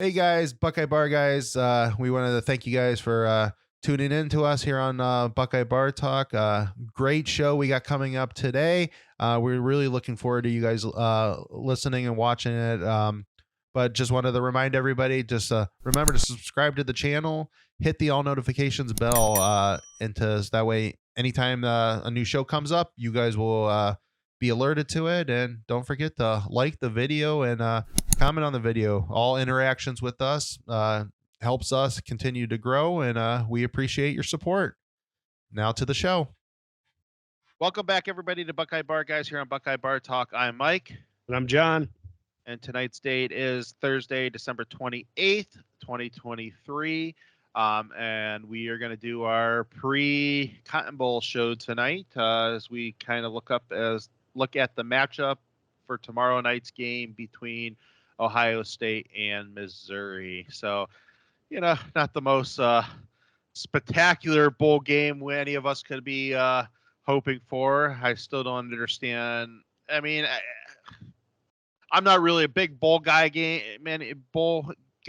Hey guys, Buckeye Bar guys. We wanted to thank you guys for tuning in to us here on Buckeye Bar Talk. Great show we got coming up today. We're really looking forward to you guys listening and watching it. But just wanted to remind everybody, just remember to subscribe to the channel, hit the all notifications bell, and that way, anytime a new show comes up, you guys will be alerted to it. And don't forget to like the video and comment on the video. All interactions with us helps us continue to grow, and we appreciate your support. Now to the show. Welcome back, everybody, to Buckeye Bar Guys here on Buckeye Bar Talk. I'm Mike. And I'm John. And tonight's date is Thursday, December 28th, 2023. And we are going to do our pre-Cotton Bowl show tonight as we kind of look at the matchup for tomorrow night's game between Ohio State and Missouri. So, not the most spectacular bowl game any of us could be hoping for. I still don't understand. I mean, I'm not really a big bowl guy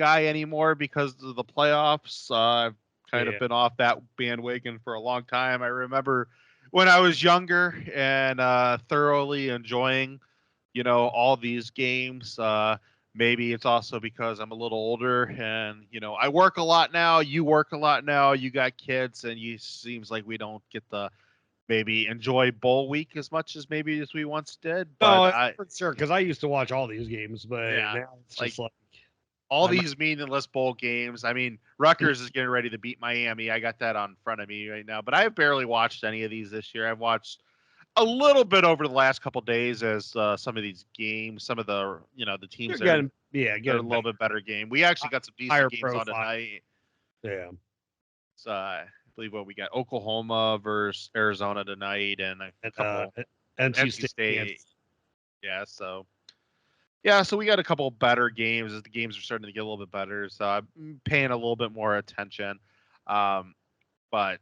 anymore because of the playoffs. I've kind of been off that bandwagon for a long time. I remember when I was younger and thoroughly enjoying, all these games. Maybe it's also because I'm a little older and, I work a lot now. You work a lot now. You got kids, and seems like we don't get the maybe enjoy bowl week as much as maybe as we once did. But for sure, because I used to watch all these games, but now it's just like all these meaningless bowl games. I mean, Rutgers is getting ready to beat Miami. I got that on front of me right now, but I've barely watched any of these this year. I've watched a little bit over the last couple of days as some of these games, some of the the teams get a little bit better game. We actually got some decent games on tonight. Yeah. So I believe we got Oklahoma versus Arizona tonight, and a couple NC State. Yeah, so we got a couple better games as the games are starting to get a little bit better. So I'm paying a little bit more attention. But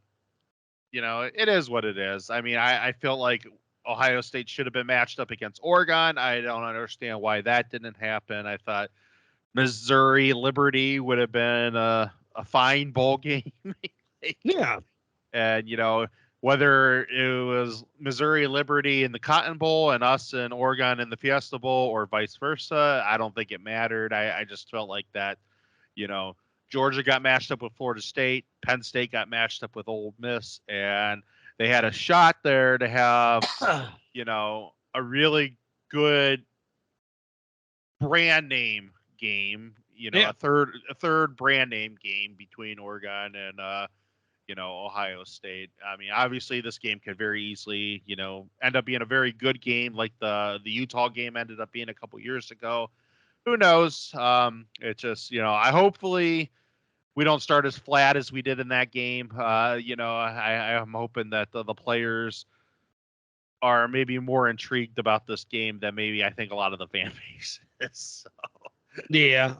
it is what it is. I mean, I feel like Ohio State should have been matched up against Oregon. I don't understand why that didn't happen. I thought Missouri Liberty would have been a fine bowl game. Yeah. And, whether it was Missouri Liberty in the Cotton Bowl and us in Oregon in the Fiesta Bowl or vice versa, I don't think it mattered. I just felt like that, Georgia got matched up with Florida State. Penn State got matched up with Ole Miss. And they had a shot there to have, a really good brand name game, a third brand name game between Oregon and, Ohio State. I mean, obviously this game could very easily, end up being a very good game like the Utah game ended up being a couple years ago. Who knows? It just, I hopefully we don't start as flat as we did in that game. I'm hoping that the players are maybe more intrigued about this game than maybe I think a lot of the fan base is. So. Yeah,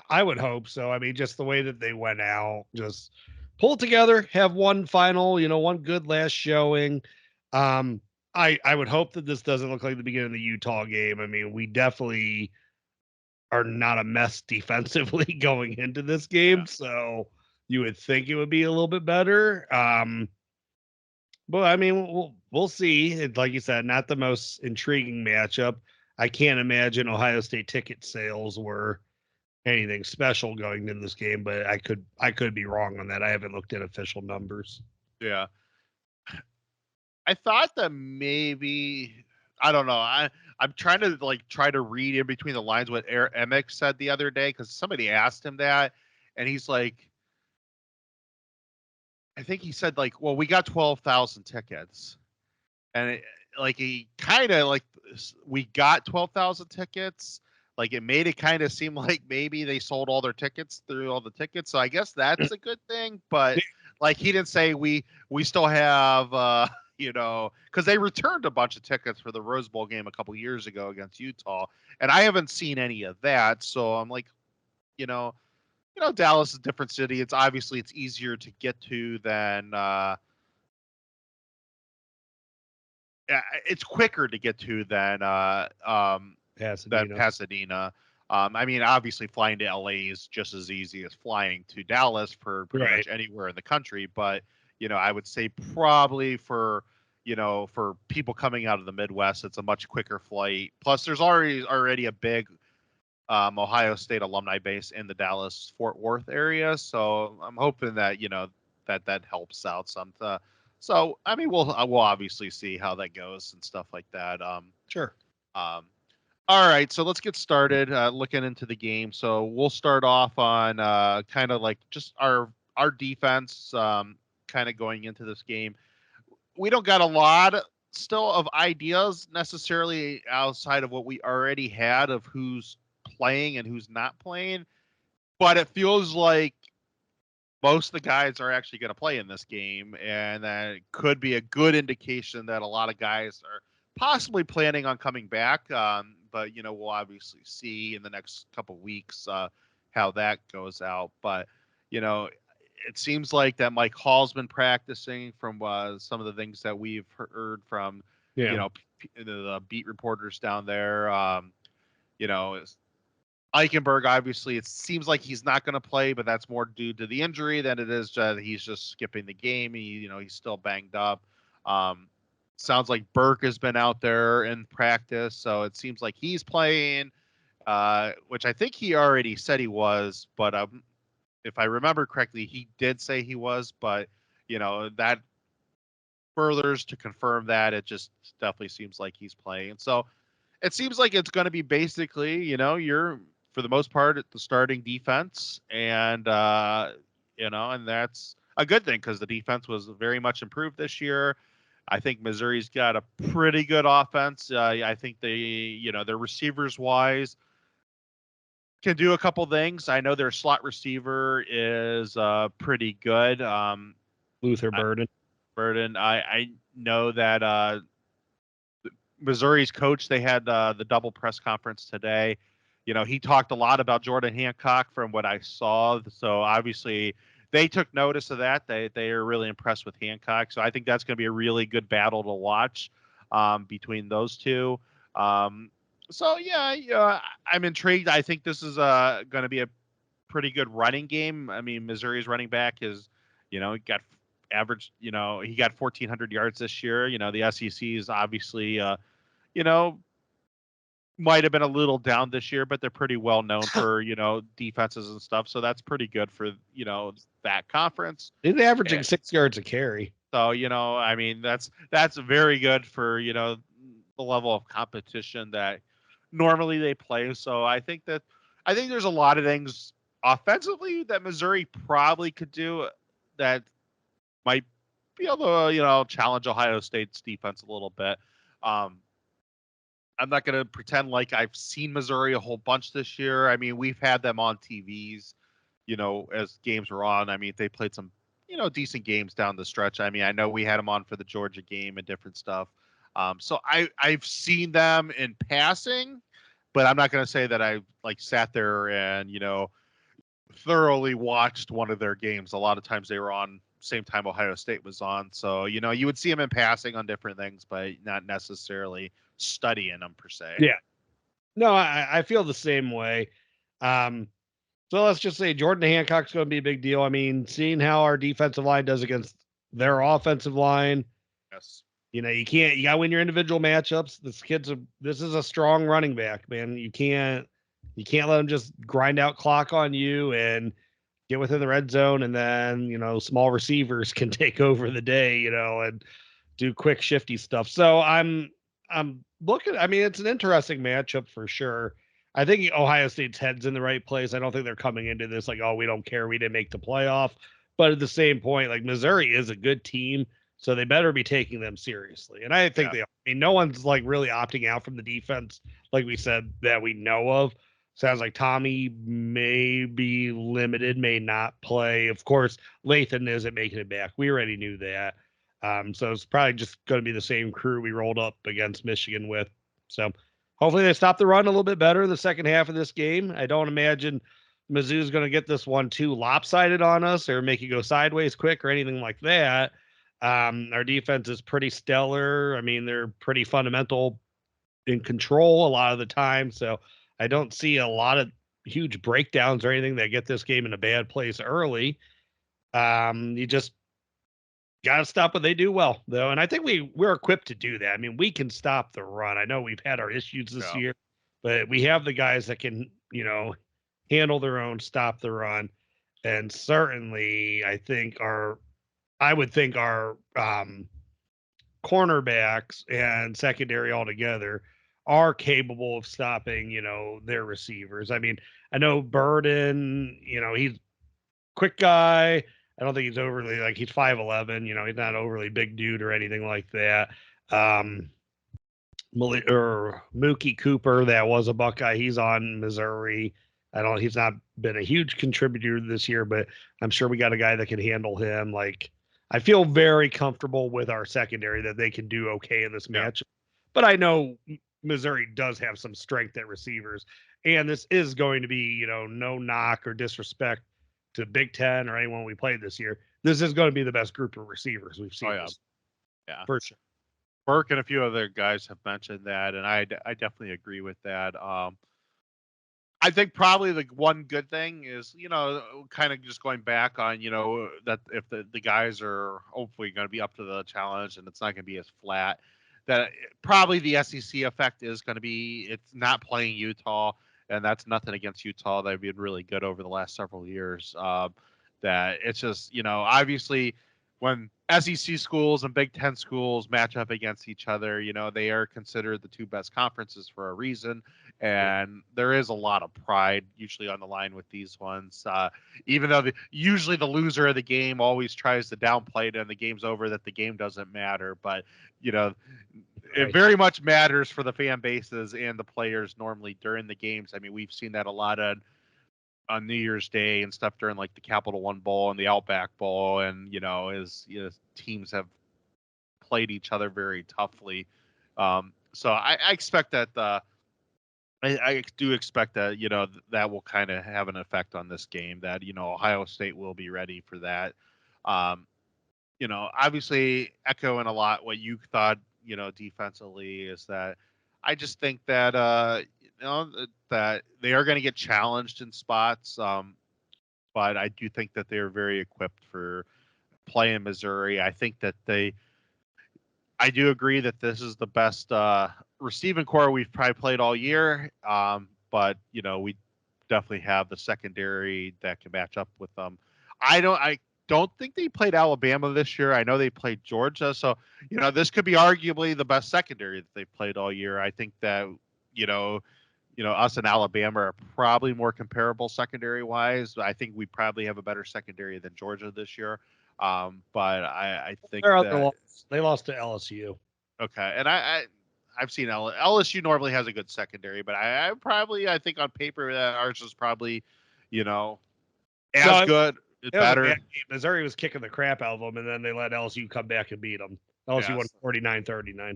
I would hope so. I mean, just the way that they went out, just pull it together, have one final, one good last showing. I would hope that this doesn't look like the beginning of the Utah game. I mean, we definitely are not a mess defensively going into this game, so you would think it would be a little bit better. But I mean, we'll see. Like you said, not the most intriguing matchup. I can't imagine Ohio State ticket sales were anything special going into this game, but I could be wrong on that. I haven't looked at official numbers. Yeah. I thought that maybe, I don't know. I'm trying to read in between the lines what Eric Emick said the other day, because somebody asked him that, and he's like, I think he said like, well, we got 12,000 tickets, and he kind of like, we got 12,000 tickets. Like it made it kind of seem like maybe they sold all their tickets through all the tickets. So I guess that's a good thing. But like he didn't say we still have, because they returned a bunch of tickets for the Rose Bowl game a couple years ago against Utah, and I haven't seen any of that. So I'm like, Dallas is a different city. It's obviously it's easier to get to than. It's quicker to get to than Pasadena. I mean, obviously, flying to LA is just as easy as flying to Dallas for pretty Right. much anywhere in the country. But I would say probably for for people coming out of the Midwest, it's a much quicker flight. Plus, there's already a big Ohio State alumni base in the Dallas Fort Worth area, so I'm hoping that that helps out some. So I mean, we'll obviously see how that goes and stuff like that. Sure. Um, all right, so let's get started looking into the game. So we'll start off on kind of like just our defense, kind of going into this game. We don't got a lot still of ideas necessarily outside of what we already had of who's playing and who's not playing, but it feels like most of the guys are actually going to play in this game, and that could be a good indication that a lot of guys are possibly planning on coming back. But we'll obviously see in the next couple weeks how that goes out. But it seems like that Mike Hall's been practicing from some of the things that we've heard from the beat reporters down there. Eichenberg, obviously, it seems like he's not going to play, but that's more due to the injury than it is that he's just skipping the game. He's still banged up. Sounds like Burke has been out there in practice, so it seems like he's playing, which I think he already said he was. But if I remember correctly, he did say he was. But that furthers to confirm that. It just definitely seems like he's playing. So it seems like it's going to be basically, you're for the most part at the starting defense, and and that's a good thing because the defense was very much improved this year. I think Missouri's got a pretty good offense. I think their receivers wise can do a couple things. I know their slot receiver is pretty good. Luther Burden. I know that Missouri's coach, they had the double press conference today. He talked a lot about Jordan Hancock from what I saw. So obviously they took notice of that. They are really impressed with Hancock. So I think that's going to be a really good battle to watch between those two. So yeah, I'm intrigued. I think this is going to be a pretty good running game. I mean, Missouri's running back is, got average, he got 1,400 yards this year. The SEC is obviously, might have been a little down this year, but they're pretty well known for, defenses and stuff. So that's pretty good for, that conference. He's averaging 6 yards a carry. So, I mean, that's very good for, the level of competition that normally they play. So I think there's a lot of things offensively that Missouri probably could do that might be able to, challenge Ohio State's defense a little bit. I'm not going to pretend like I've seen Missouri a whole bunch this year. I mean, we've had them on TVs, as games were on. I mean, they played some, decent games down the stretch. I mean, I know we had them on for the Georgia game and different stuff. So I've seen them in passing, but I'm not going to say that I sat there and, thoroughly watched one of their games. A lot of times they were on same time Ohio State was on. So, you would see them in passing on different things, but not necessarily studying them per se. Yeah. No, I feel the same way. So let's just say Jordan Hancock's going to be a big deal. I mean, seeing how our defensive line does against their offensive line. Yes. You got to win your individual matchups. This is a strong running back, man. You can't let him just grind out clock on you and get within the red zone. And then, small receivers can take over the day, and do quick shifty stuff. So I'm looking, I mean, it's an interesting matchup for sure. I think Ohio State's head's in the right place. I don't think they're coming into this like, oh, we don't care, we didn't make the playoff. But at the same point, like Missouri is a good team, so they better be taking them seriously. And I think they are. I mean, no one's like really opting out from the defense, like we said, that we know of. Sounds like Tommy may be limited, may not play. Of course, Lathan isn't making it back. We already knew that. So it's probably just going to be the same crew we rolled up against Michigan with. So hopefully they stop the run a little bit better in the second half of this game. I don't imagine Mizzou's going to get this one too lopsided on us or make it go sideways quick or anything like that. Our defense is pretty stellar. I mean, they're pretty fundamental in control a lot of the time. So I don't see a lot of huge breakdowns or anything that get this game in a bad place early. You just got to stop what they do well, though. And I think we're equipped to do that. I mean, we can stop the run. I know we've had our issues this year, but we have the guys that can, handle their own, stop the run. And certainly, I would think our cornerbacks and secondary altogether are capable of stopping, their receivers. I mean, I know Burden, he's quick guy. I don't think he's overly he's 5'11", he's not overly big dude or anything like that. Mookie Cooper, that was a Buckeye. He's on Missouri. He's not been a huge contributor this year, but I'm sure we got a guy that can handle him. I feel very comfortable with our secondary that they can do okay in this match. But I know Missouri does have some strength at receivers, and this is going to be, no knock or disrespect to Big Ten or anyone we played this year. This is going to be the best group of receivers we've seen. Yeah, for sure. Burke and a few other guys have mentioned that, and I definitely agree with that. I think probably the one good thing is, kind of just going back on, that if the guys are hopefully going to be up to the challenge and it's not going to be as flat, that probably the SEC effect is going to be it's not playing Utah, and that's nothing against Utah. They've been really good over the last several years. That it's just, obviously when SEC schools and Big Ten schools match up against each other, they are considered the two best conferences for a reason. And there is a lot of pride usually on the line with these ones. Even though usually the loser of the game always tries to downplay it and the game's over, that the game doesn't matter. But, it very much matters for the fan bases and the players normally during the games. I mean, we've seen that a lot on New Year's Day and stuff during the Capital One Bowl and the Outback Bowl, and as teams have played each other very toughly. So I expect that I do expect that that will kind of have an effect on this game. That Ohio State will be ready for that. Obviously echoing a lot what you thought defensively is that I just think that that they are going to get challenged in spots, but I do think that they're very equipped for playing Missouri. I think that I do agree that this is the best receiving core we've probably played all year, but we definitely have the secondary that can match up with them. I don't think they played Alabama this year. I know they played Georgia, so this could be arguably the best secondary that they've played all year. I think that us and Alabama are probably more comparable secondary wise. I think we probably have a better secondary than Georgia this year. But I think they lost to LSU. Okay, and I've seen LSU normally has a good secondary, but I think on paper that ours is probably as good. Better. Missouri was kicking the crap out of them, and then they let LSU come back and beat them. LSU won 49-39.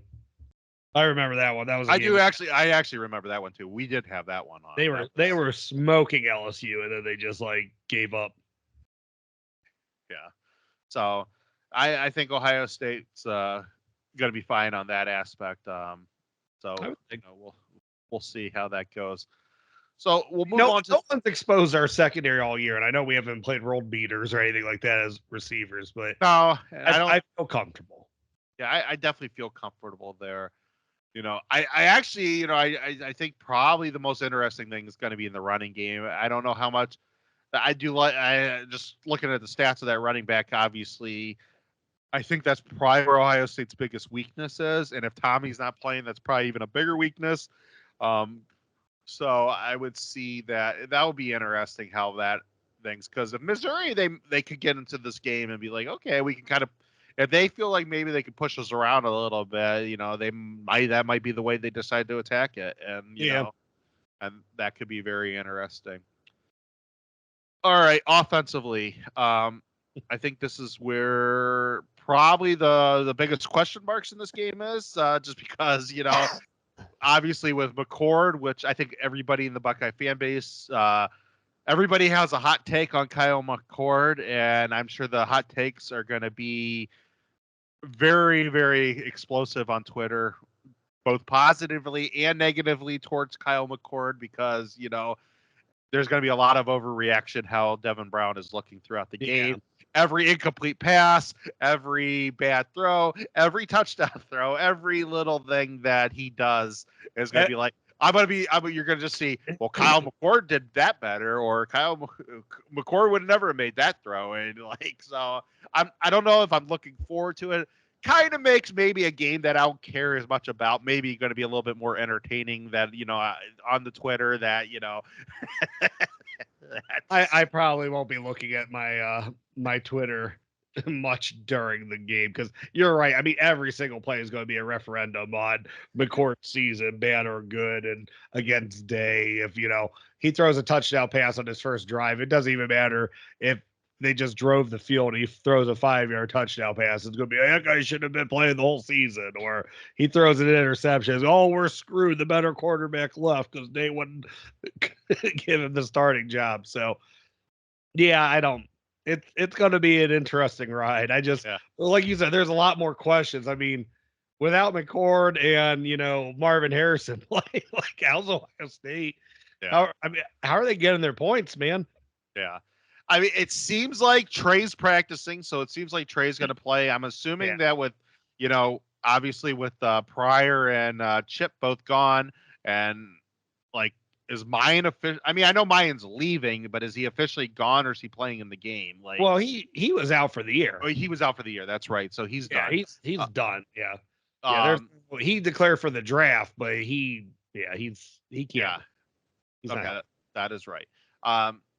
I remember that one. That was. I actually remember that one too. We did have that one on. They were smoking LSU, and then they just gave up. Yeah. So I think Ohio State's going to be fine on that aspect. So we'll see how that goes. So we'll move on to. No one's exposed our secondary all year, and I know we haven't played world beaters or anything like that as receivers, but no, I feel comfortable. Yeah, I definitely feel comfortable there. I actually, I think probably the most interesting thing is going to be in the running game. I don't know how much I do I just looking at the stats of that running back. Obviously, I think that's probably where Ohio State's biggest weakness is, and if Tommy's not playing, that's probably even a bigger weakness. So I would see that would be interesting how that things, because if Missouri they could get into this game and be like, okay, we can kind of, if they feel like maybe they could push us around a little bit, that might be the way they decide to attack it, and and that could be very interesting. All right, offensively, I think this is where probably the biggest question marks in this game is, just because obviously with McCord, which I think everybody in the Buckeye fan base, everybody has a hot take on Kyle McCord, and I'm sure the hot takes are going to be very, very explosive on Twitter both positively and negatively towards Kyle McCord because, there's going to be a lot of overreaction how Devin Brown is looking throughout the game. Every incomplete pass, every bad throw, every touchdown throw, every little thing that he does is going to be like, you're going to just see, well, Kyle McCord did that better, or Kyle McCord would never have made that throw. And so I don't know if I'm looking forward to it. Kind of makes maybe a game that I don't care as much about, maybe going to be a little bit more entertaining that, on the Twitter that, I probably won't be looking at my Twitter much during the game because you're right. I mean, every single play is going to be a referendum on McCourt's season, bad or good, and against Day. If he throws a touchdown pass on his first drive, it doesn't even matter if they just drove the field and he throws a 5-yard touchdown pass. It's going to be, that guy shouldn't have been playing the whole season. Or he throws an interception. Oh, we're screwed. The better quarterback left because they wouldn't give him the starting job. So, yeah, I don't. It's going to be an interesting ride. I just, like you said, there's a lot more questions. I mean, without McCord and, Marvin Harrison, like how's Ohio State? Yeah. How are they getting their points, man? Yeah. I mean, it seems like Trey's practicing, so it seems like Trey's going to play. I'm assuming that with, obviously with Pryor and Chip both gone, and like, is Mayan official? I mean, I know Mayan's leaving, but is he officially gone, or is he playing in the game? Like, well, he was out for the year. Oh, he was out for the year. That's right. So he's done. He's done. Yeah. Yeah. He declared for the draft, but he can't. Yeah. He's okay, not. that is right.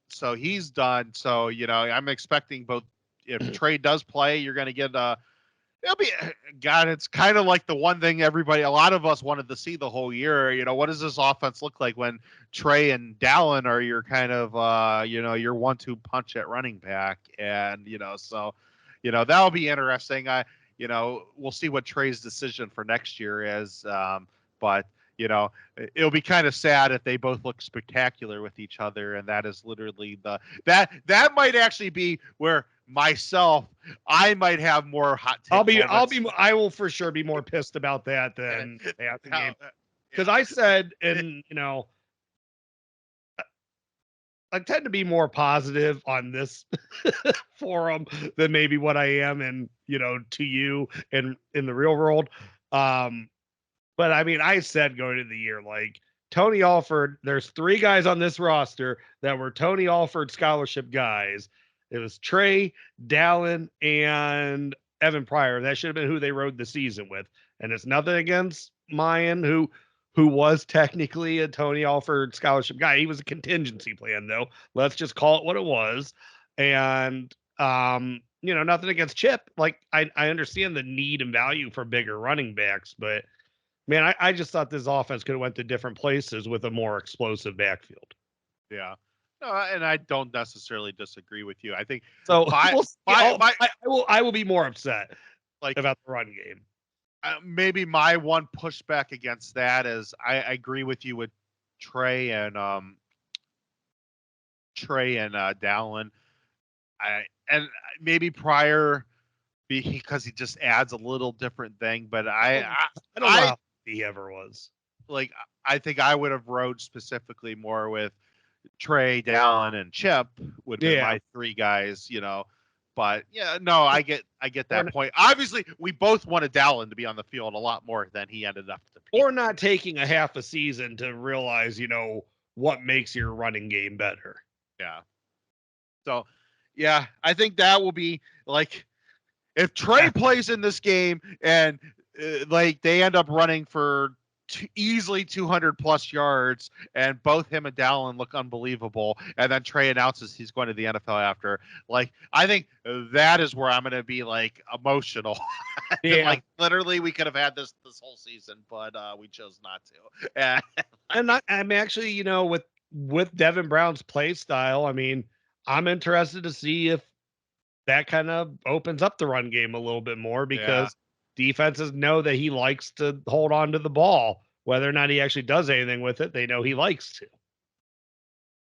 So he's done. So, I'm expecting both. If Trey does play, you're going to get it'll be, God, it's kind of like the one thing a lot of us wanted to see the whole year. What does this offense look like when Trey and Dallin are your kind of, your 1-2 punch at running back? And, so, that'll be interesting. We'll see what Trey's decision for next year is. But, it'll be kind of sad if they both look spectacular with each other. And that is literally that might actually be where I might have more hot take I will for sure be more pissed about that than at the game. Because I said, and I tend to be more positive on this forum than maybe what I am to you and in the real world. But I mean, I said going into the year, like Tony Alford, there's 3 guys on this roster that were Tony Alford scholarship guys. It was Trey, Dallin, and Evan Pryor. That should have been who they rode the season with. And it's nothing against Mayan, who was technically a Tony Alford scholarship guy. He was a contingency plan, though. Let's just call it what it was. And nothing against Chip. Like I understand the need and value for bigger running backs, but man, I just thought this offense could have went to different places with a more explosive backfield. Yeah. No, and I don't necessarily disagree with you. I think so. I will be more upset about the run game. Maybe my one pushback against that is I agree with you with Trey and Dallin. And maybe Pryor because he just adds a little different thing. But I don't know how he ever was. Like, I think I would have rode specifically more with Trey, Dallin, and Chip would be my 3 guys, But I get that point. Obviously, we both wanted Dallin to be on the field a lot more than he ended up to be. Or not taking a half a season to realize, what makes your running game better. Yeah. So, yeah, I think that will be like if Trey plays in this game and they end up running for easily 200 plus yards and both him and Dallin look unbelievable, and then Trey announces he's going to the NFL after, I think that is where I'm going to be emotional. Literally we could have had this whole season, but we chose not to. And I'm actually, with Devin Brown's play style, I mean, I'm interested to see if that kind of opens up the run game a little bit more because defenses know that he likes to hold on to the ball. Whether or not he actually does anything with it, they know he likes to.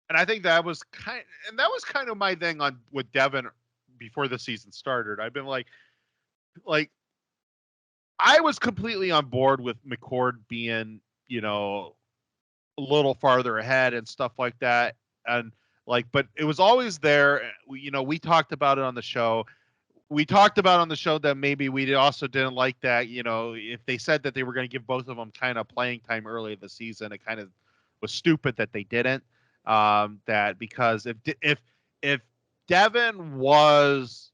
And I think that was kind of my thing with Devin before the season started. I've been like I was completely on board with McCord being, a little farther ahead and stuff like that. And but it was always there. We talked about it on the show. We talked about on the show that maybe we also didn't like that, if they said that they were going to give both of them kind of playing time early in the season, it kind of was stupid that they didn't. That because if Devin was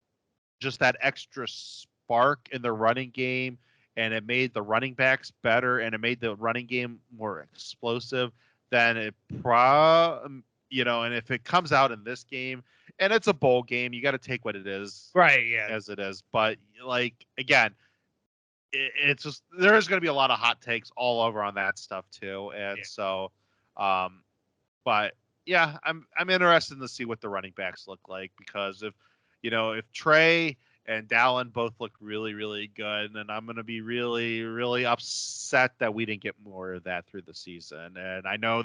just that extra spark in the running game, and it made the running backs better, and it made the running game more explosive, then it and if it comes out in this game, and it's a bowl game, you got to take what it is, right? Yeah, as it is. But again, it's just there's going to be a lot of hot takes all over on that stuff too, and so, but yeah, I'm interested to see what the running backs look like, because if Trey and Dallin both look really, really good, then I'm going to be really, really upset that we didn't get more of that through the season. And I know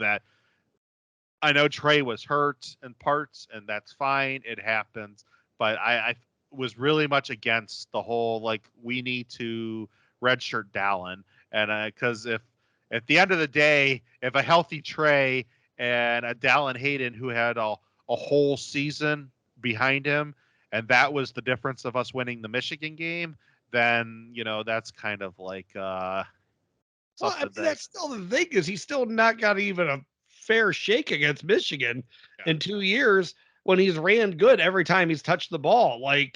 Trey was hurt in parts, and that's fine. It happens. But I was really much against the whole, we need to redshirt Dallin. And because if at the end of the day, if a healthy Trey and a Dallin Hayden who had a whole season behind him, and that was the difference of us winning the Michigan game, then, that's kind of well, I mean, that's still the thing, is he's still not got even a fair shake against Michigan in 2 years when he's ran good every time he's touched the ball. I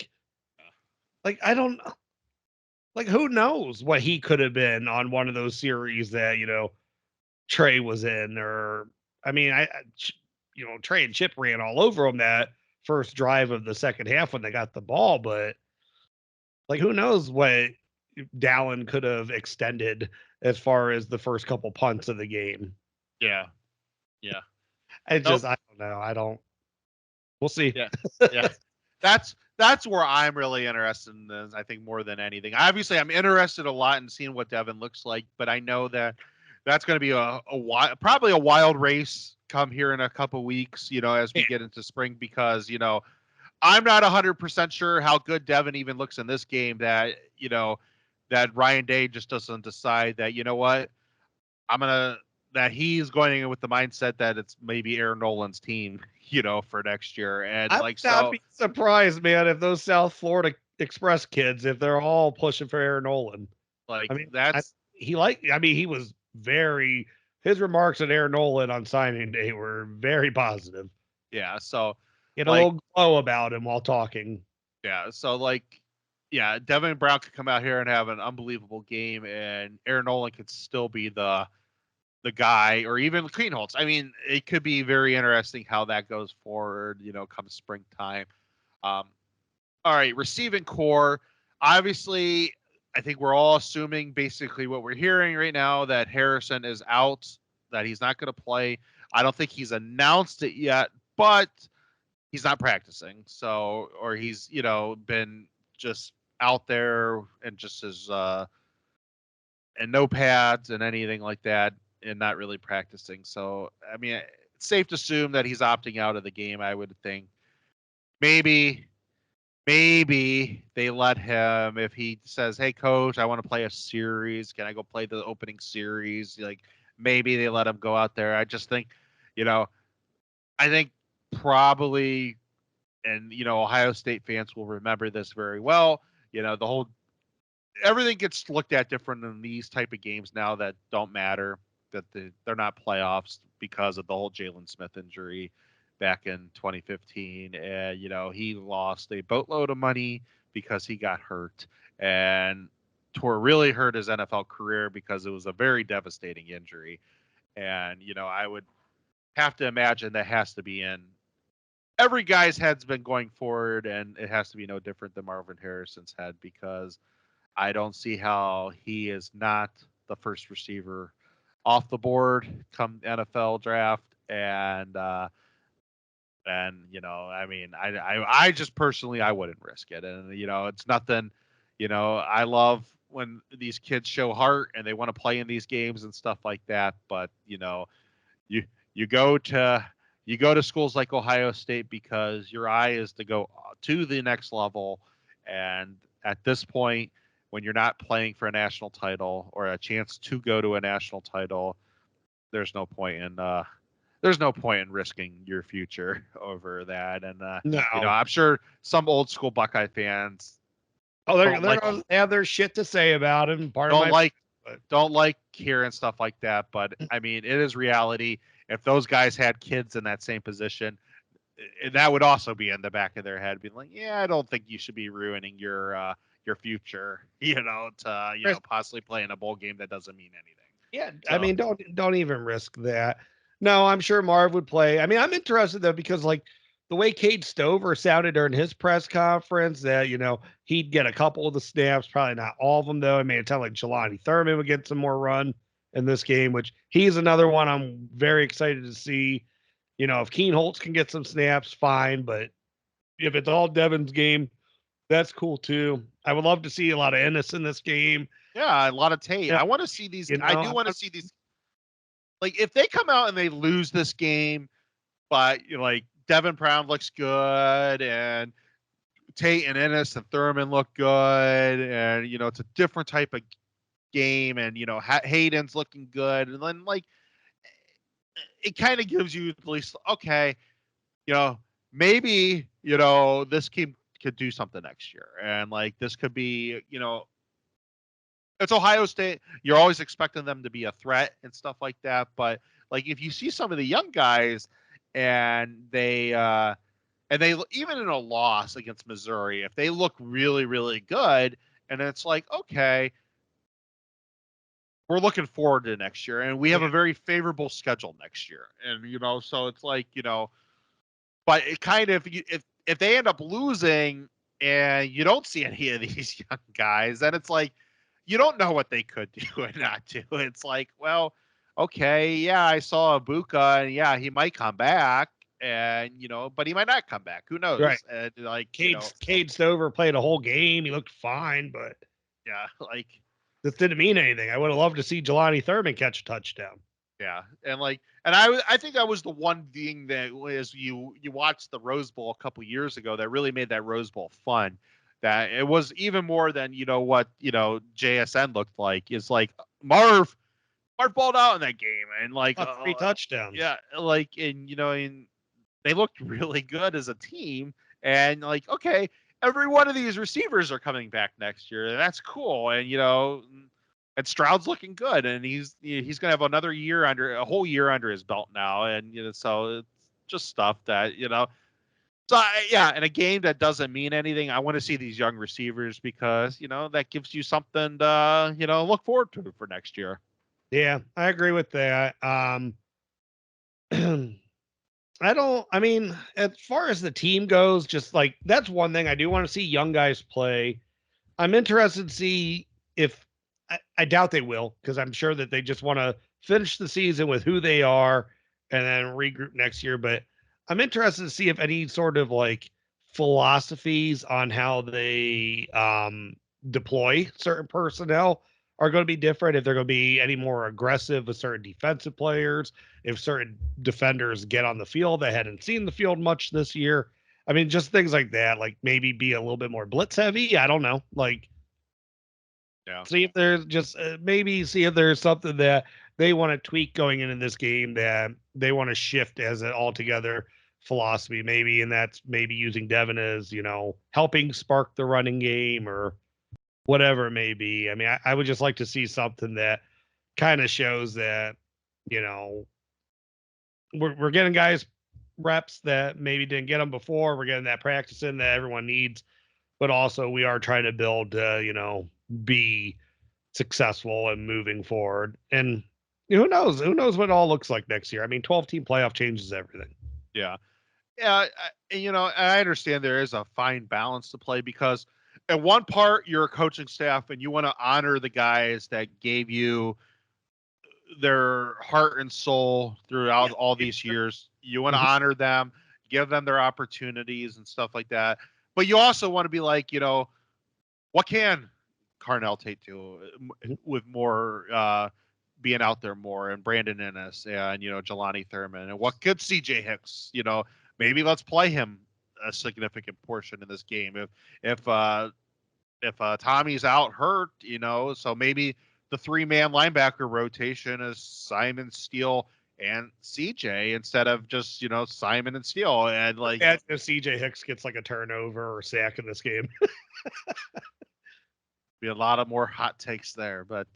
don't, who knows what he could have been on one of those series that, Trey was in, or, I mean, Trey and Chip ran all over him that first drive of the second half when they got the ball, but who knows what Dallin could have extended as far as the first couple punts of the game. Yeah. I don't know. We'll see. Yeah. That's where I'm really interested in this, I think, more than anything. Obviously, I'm interested a lot in seeing what Devin looks like, but I know that that's going to be probably a wild race come here in a couple weeks, as we get into spring, because, I'm not 100% sure how good Devin even looks in this game, that, that Ryan Day just doesn't decide that, what, that he's going in with the mindset that it's maybe Aaron Nolan's team, for next year. And I would not be surprised, man, if those South Florida Express kids, if they're all pushing for Aaron Nolan. He was his remarks at Aaron Nolan on signing day were very positive. Yeah. So a little glow about him while talking. Yeah. So Devin Brown could come out here and have an unbelievable game, and Aaron Nolan could still be the guy, or even Kleinholtz. I mean, it could be very interesting how that goes forward, come springtime. All right, receiving core. Obviously, I think we're all assuming basically what we're hearing right now, that Harrison is out, that he's not going to play. I don't think he's announced it yet, but he's not practicing. So, or he's, been just out there and just his, and no pads and anything like that, and not really practicing. So, I mean, it's safe to assume that he's opting out of the game, I would think. Maybe they let him, if he says, "Hey, coach, I want to play a series. Can I go play the opening series?" Maybe they let him go out there. I just think, I think probably, and, Ohio State fans will remember this very well. Everything gets looked at different in these type of games now that don't matter, that they're not playoffs, because of the whole Jalen Smith injury back in 2015. And, he lost a boatload of money because he got hurt, and really hurt his NFL career, because it was a very devastating injury. And, I would have to imagine that has to be in every guy's head's been going forward, and it has to be no different than Marvin Harrison's head, because I don't see how he is not the first receiver off the board come NFL draft. And I mean, I just personally, I wouldn't risk it. And, it's nothing, I love when these kids show heart and they want to play in these games and stuff like that. But, you go to schools like Ohio State because your eye is to go to the next level. And at this point, when you're not playing for a national title or a chance to go to a national title, there's no point in risking your future over that. And No. I'm sure some old school Buckeye fans they're gonna have their shit to say about him. Don't like hearing stuff like that, but I mean, it is reality. If those guys had kids in that same position, that would also be in the back of their head, being like, "Yeah, I don't think you should be ruining your future, to possibly play in a bowl game that doesn't mean anything." Yeah, so. I mean, don't even risk that. No, I'm sure Marv would play. I mean, I'm interested though because like the way Cade Stover sounded during his press conference, that he'd get a couple of the snaps, probably not all of them though. I mean, it sounded like Jelani Thurman would get some more run in this game, which he's another one I'm very excited to see. If Keen Holtz can get some snaps, fine, but if it's all Devin's game, that's cool too. I would love to see a lot of Ennis in this game. Yeah, a lot of Tate. Yeah. I want to see these. I do want to see these. Like, if they come out and they lose this game, but like Devin Brown looks good and Tate and Ennis and Thurman look good, and it's a different type of game, and Hayden's looking good, and then like it kind of gives you at least, okay, maybe this team could do something next year, and like this could be it's Ohio State. You're always expecting them to be a threat and stuff like that, but like if you see some of the young guys and they even in a loss against Missouri, if they look really, really good, and it's like, okay, we're looking forward to next year, and we have a very favorable schedule next year, and so it's like but it kind of if they end up losing and you don't see any of these young guys, then it's like you don't know what they could do and not do. It's like, well, okay, yeah, I saw Abuka, and yeah, he might come back, and but he might not come back. Who knows? Right. And like Cade Stover played a whole game. He looked fine, but yeah, like this didn't mean anything. I would have loved to see Jelani Thurman catch a touchdown. Yeah, and I think that was the one thing that was you watched the Rose Bowl a couple years ago that really made that Rose Bowl fun. That it was even more than what JSN looked like. Is like Marv balled out in that game, and like 3 touchdowns. Yeah, like and they looked really good as a team, and like okay, every one of these receivers are coming back next year, and that's cool, and and Stroud's looking good, and he's gonna have a whole year under his belt now, and so it's just stuff that So in a game that doesn't mean anything, I want to see these young receivers because that gives you something to look forward to for next year. Yeah, I agree with that. I mean, as far as the team goes, just like that's one thing I do want to see young guys play. I'm interested to see if I doubt they will, because I'm sure that they just want to finish the season with who they are and then regroup next year. But I'm interested to see if any sort of like philosophies on how they deploy certain personnel are going to be different, if they're going to be any more aggressive with certain defensive players, if certain defenders get on the field that hadn't seen the field much this year. I mean, just things like that, like maybe be a little bit more blitz heavy. I don't know. Like, see if there's just see if there's something that they want to tweak going into this game, that they want to shift as an altogether philosophy, maybe, and that's maybe using Devin as, helping spark the running game or whatever it may be. I mean, I would just like to see something that kind of shows that, we're getting guys reps that maybe didn't get them before. We're getting that practice in that everyone needs, but also we are trying to build, be successful and moving forward. And who knows what it all looks like next year. I mean, 12-team playoff changes everything. Yeah. I understand there is a fine balance to play, because at one part you're a coaching staff and you want to honor the guys that gave you their heart and soul throughout all these years. You want to honor them, give them their opportunities and stuff like that. But you also want to be like, what can Carnell Tate do with more being out there more, and Brandon Ennis and Jelani Thurman, and what could CJ Hicks, maybe let's play him a significant portion in this game. If if Tommy's out hurt, so maybe the 3-man linebacker rotation is Simon, Steele, and CJ instead of just Simon and Steele, and like if CJ Hicks gets like a turnover or sack in this game. Be a lot of more hot takes there, but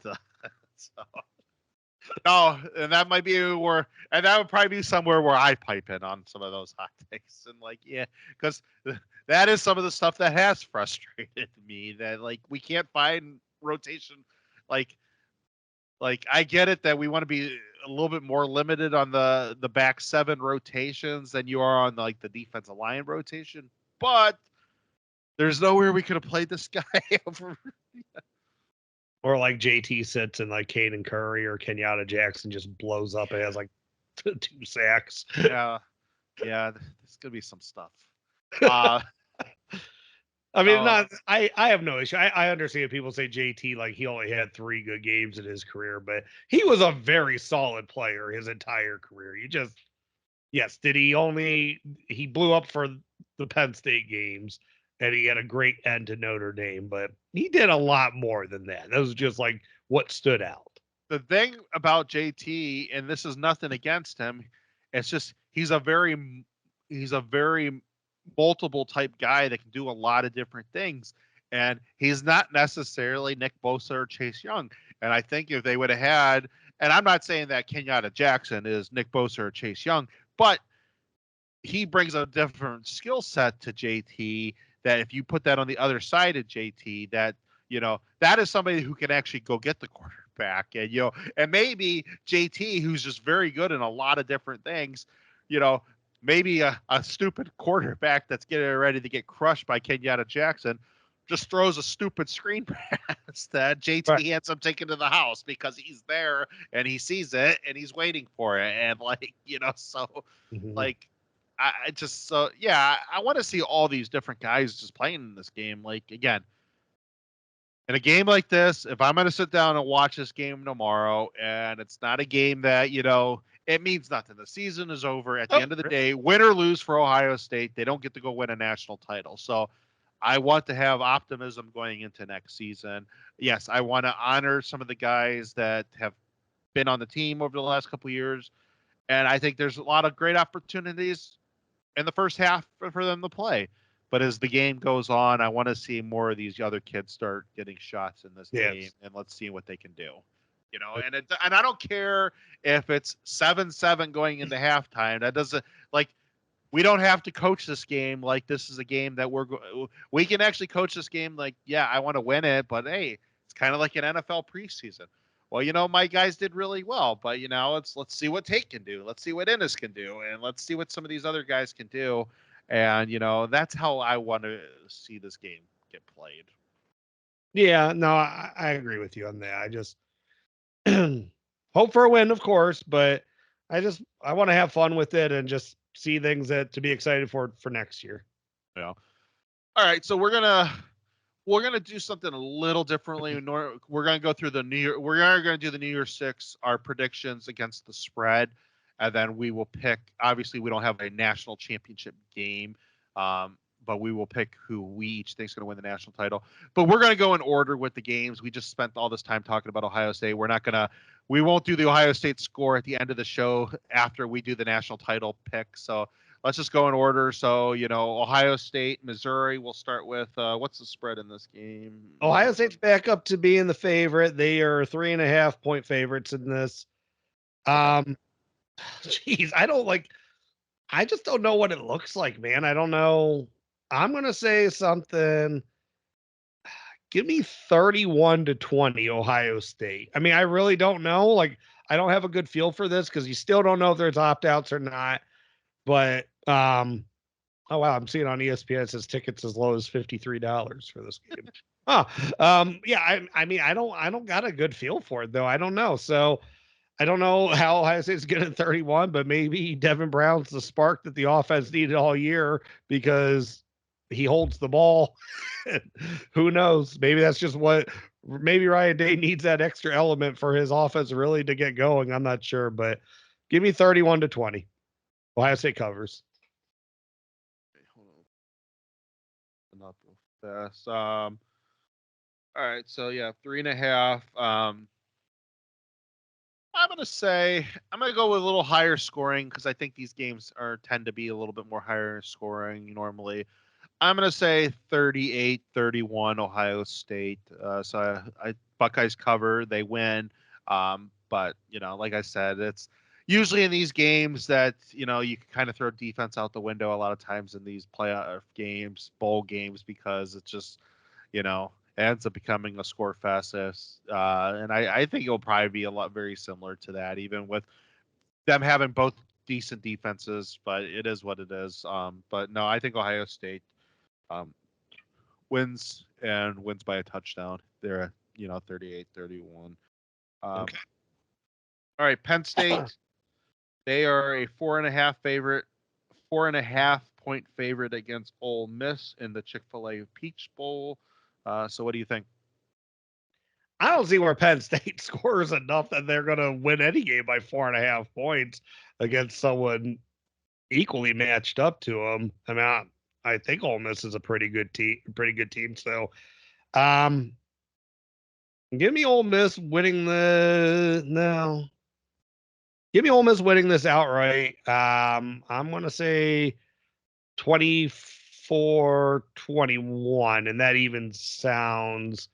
so. No, and that might be and that would probably be somewhere where I pipe in on some of those hot takes, and because that is some of the stuff that has frustrated me. That we can't find rotation, like I get it that we want to be a little bit more limited on the back 7 rotations than you are on the defensive line rotation, but there's nowhere we could have played this guy over. Or like JT sits and like Caden Curry or Kenyatta Jackson just blows up and has like 2 sacks. Yeah, there's gonna be some stuff. I mean, I have no issue. I understand people say JT like he only had 3 good games in his career, but he was a very solid player his entire career. Did he blew up for the Penn State games and he had a great end to Notre Dame, but he did a lot more than that. That was just like what stood out. The thing about JT, and this is nothing against him, it's just he's a very multiple type guy that can do a lot of different things. And he's not necessarily Nick Bosa or Chase Young. And I think if they would have had, and I'm not saying that Kenyatta Jackson is Nick Bosa or Chase Young, but he brings a different skill set to JT that if you put that on the other side of JT, that that is somebody who can actually go get the quarterback, and and maybe JT, who's just very good in a lot of different things, maybe a stupid quarterback that's getting ready to get crushed by Kenyatta Jackson just throws a stupid screen pass that JT ends up taking to the house because he's there and he sees it and he's waiting for it, and so I just I want to see all these different guys just playing in this game. Again, in a game like this, if I'm going to sit down and watch this game tomorrow, and it's not a game that it means nothing. The season is over. At the end of the day, win or lose for Ohio State, they don't get to go win a national title. So I want to have optimism going into next season. Yes, I want to honor some of the guys that have been on the team over the last couple of years, and I think there's a lot of great opportunities in the first half for them to play. But as the game goes on, I want to see more of these other kids start getting shots in this game, and let's see what they can do. And I don't care if it's 7-7 going into halftime. That doesn't we don't have to coach this game like this is a game that we can actually coach this game I want to win it, but hey, it's kind of like an NFL preseason. Well, my guys did really well, but let's see what Tate can do. Let's see what Ennis can do, and let's see what some of these other guys can do. And that's how I want to see this game get played. Yeah, no, I agree with you on that. I just hope for a win, of course, but I want to have fun with it and just see things to be excited for next year. Yeah. All right, so we're gonna do something a little differently. We're gonna go through we're gonna do the New Year's Six, our predictions against the spread, and then we will pick. Obviously, we don't have a national championship game, but we will pick who we each think is going to win the national title. But we're going to go in order with the games. We just spent all this time talking about Ohio State. We won't do the Ohio State score at the end of the show after we do the national title pick. So let's just go in order. So, Ohio State, Missouri, we'll start with, what's the spread in this game? Ohio State's back up to being the favorite. They are 3.5 point favorites in this. Geez, I just don't know what it looks like, man. I don't know. I'm going to say something. Give me 31-20 Ohio State. I mean, I really don't know. I don't have a good feel for this because you still don't know if there's opt-outs or not. But, oh, wow, I'm seeing on ESPN it says tickets as low as $53 for this game. Yeah, I mean, I don't got a good feel for it, though. I don't know. So I don't know how Ohio State's getting 31, but maybe Devin Brown's the spark that the offense needed all year because he holds the ball. Who knows? Maybe that's just maybe Ryan Day needs that extra element for his offense really to get going. I'm not sure, but give me 31-20. Ohio State covers. Okay, hold on. Not fast. All right, so yeah, 3.5. I'm gonna go with a little higher scoring because I think these games tend to be a little bit more higher scoring normally. I'm gonna say 38-31 Ohio State. So Buckeyes cover, they win. But like I said, it's usually in these games that you can kind of throw defense out the window a lot of times in these playoff games, bowl games, because it's just ends up becoming a score fest. And I think it'll probably be a lot very similar to that, even with them having both decent defenses. But it is what it is. But no, I think Ohio State um, wins by a touchdown. They're at 38-31. Okay. All right, Penn State. They are a 4.5 favorite, 4.5 point favorite against Ole Miss in the Chick-fil-A Peach Bowl. So what do you think? I don't see where Penn State scores enough that they're going to win any game by 4.5 points against someone equally matched up to them. I mean, I think Ole Miss is a pretty good team. So, um, give me Ole Miss winning the no. Give me Ole Miss winning this outright. I'm going to say 24-21, and that even sounds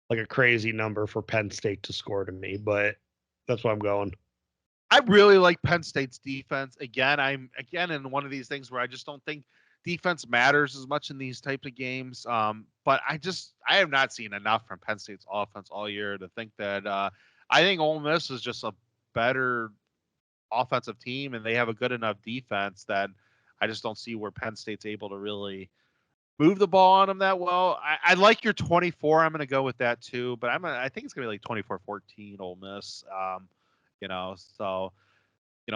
like a crazy number for Penn State to score to me, but that's what I'm going. I really like Penn State's defense. I'm in one of these things where I just don't think defense matters as much in these types of games. But I have not seen enough from Penn State's offense all year to think that I think Ole Miss is just a better offensive team and they have a good enough defense that I just don't see where Penn State's able to really move the ball on them that well. I like your 24. I'm going to go with that too, but I think it's going to be like 24-14 Ole Miss. So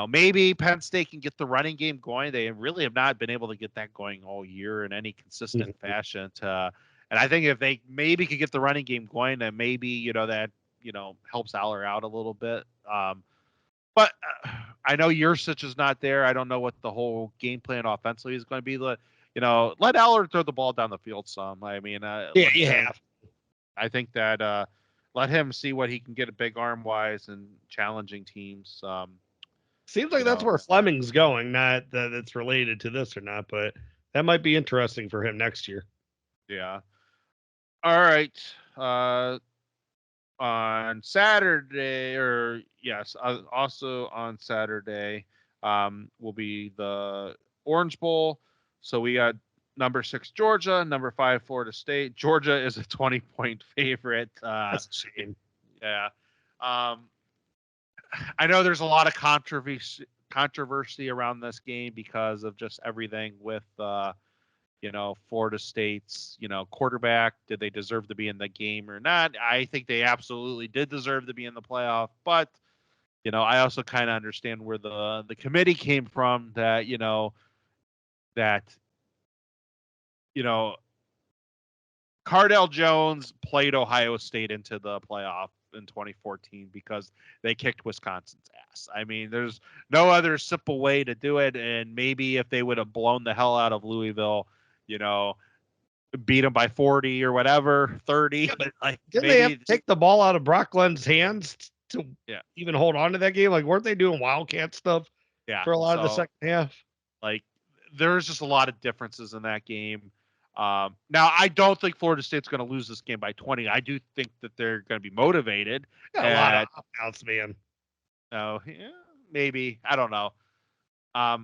maybe Penn State can get the running game going. They really have not been able to get that going all year in any consistent fashion. And I think if they maybe could get the running game going, then maybe that helps Aller out a little bit. But I know Yursich is not there. I don't know what the whole game plan offensively is going to be. Let Aller throw the ball down the field some. I mean, Yeah, you have. I think that let him see what he can get at big arm wise and challenging teams. Seems like that's where Fleming's going. Not that it's related to this or not, but that might be interesting for him next year. Yeah. All right. On Saturday, also on Saturday, will be the Orange Bowl. So we got number 6 Georgia, number 5 Florida State. Georgia is a 20-point favorite. That's a shame. Yeah. I know there's a lot of controversy around this game because of just everything with Florida State's quarterback. Did they deserve to be in the game or not? I think they absolutely did deserve to be in the playoff, but I also kind of understand where the committee came from that Cardell Jones played Ohio State into the playoff in 2014 because they kicked Wisconsin's ass. I mean, there's no other simple way to do it. And maybe if they would have blown the hell out of Louisville, beat them by 40 or whatever, 30. Yeah, but didn't they have to take the ball out of Brock Glenn's hands to even hold on to that game? Like, weren't they doing Wildcat stuff for a lot of the second half? Like, there's just a lot of differences in that game. Now, I don't think Florida State's going to lose this game by 20. I do think that they're going to be motivated. Got a lot of opt-outs, man. Oh, yeah, maybe. I don't know. I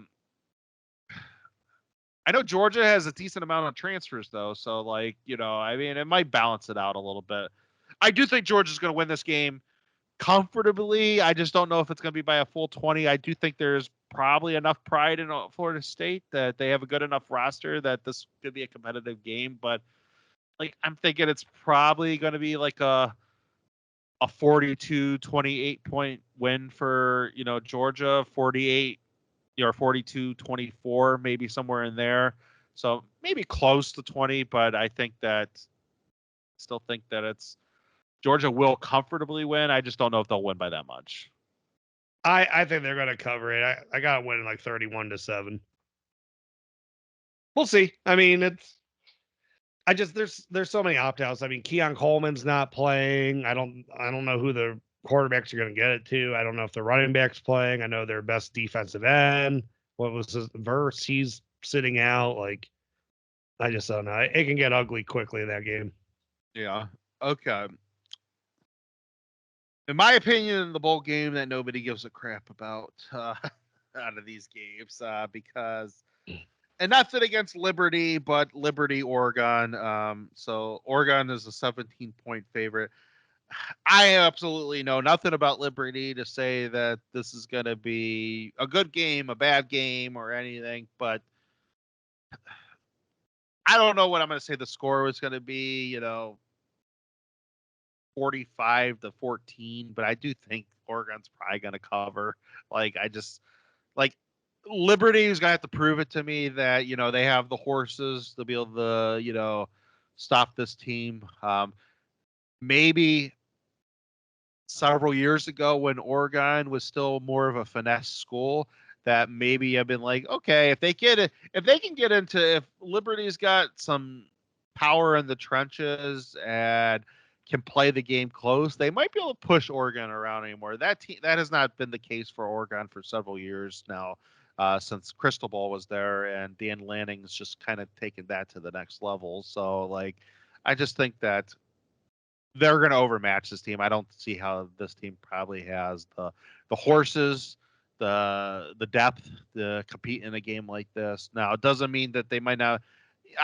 know Georgia has a decent amount of transfers, though. So, I mean, it might balance it out a little bit. I do think Georgia's going to win this game comfortably. I just don't know if it's going to be by a full 20. I do think there's probably enough pride in Florida State that they have a good enough roster that this could be a competitive game. But I'm thinking it's probably going to be like a 42-28 point win for Georgia, 48 or 42-24, maybe somewhere in there. So maybe close to 20, but I still think that it's Georgia will comfortably win. I just don't know if they'll win by that much. I think they're going to cover it. I got to win like 31-7. We'll see. I mean, there's so many opt-outs. I mean, Keon Coleman's not playing. I don't know who the quarterbacks are going to get it to. I don't know if the running back's playing. I know their best defensive end. What was his verse? He's sitting out. Like, I just don't know. It can get ugly quickly in that game. Yeah. Okay. In my opinion, the bowl game that nobody gives a crap about out of these games, because, and nothing against Liberty, but Liberty, Oregon. So Oregon is a 17-point favorite. I absolutely know nothing about Liberty to say that this is going to be a good game, a bad game, or anything, but I don't know what I'm going to say the score was going to be, 45-14, but I do think Oregon's probably going to cover. Like Liberty is going to have to prove it to me that, they have the horses to be able to, stop this team. Maybe several years ago when Oregon was still more of a finesse school, that maybe I've been like, okay, if they can get into, if Liberty's got some power in the trenches and can play the game close, they might be able to push Oregon around anymore. That has not been the case for Oregon for several years now, since Cristobal was there, and Dan Lanning's just kind of taken that to the next level. So, like, I just think that they're going to overmatch this team. I don't see how this team probably has the horses, the depth to compete in a game like this. Now, it doesn't mean that they might not.